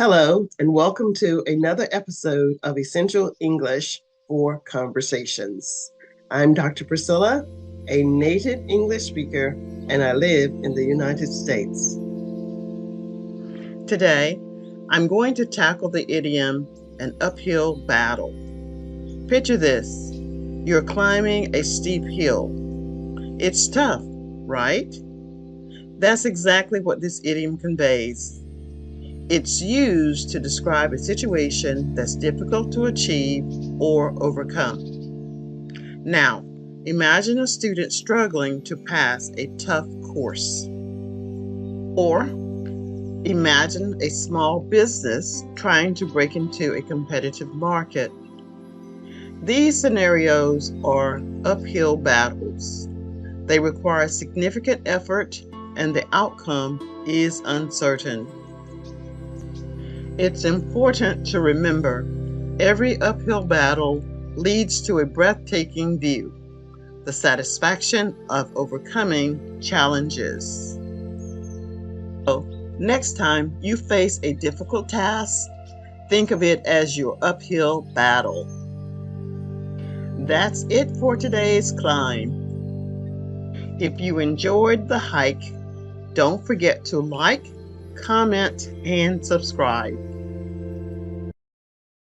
Hello, and welcome to another episode of Essential English for Conversations. I'm Dr. Priscilla, a native English speaker, and I live in the United States. Today, I'm going to tackle the idiom an uphill battle. Picture this: you're climbing a steep hill. It's tough, right? That's exactly what this idiom conveys. It's used to describe a situation that's difficult to achieve or overcome. Now, imagine a student struggling to pass a tough course. Or imagine a small business trying to break into a competitive market. These scenarios are uphill battles. They require significant effort, and the outcome is uncertain. It's important to remember every uphill battle leads to a breathtaking view, the satisfaction of overcoming challenges. So, next time you face a difficult task, think of it as your uphill battle. That's it for today's climb. If you enjoyed the hike, don't forget to like, comment, and subscribe.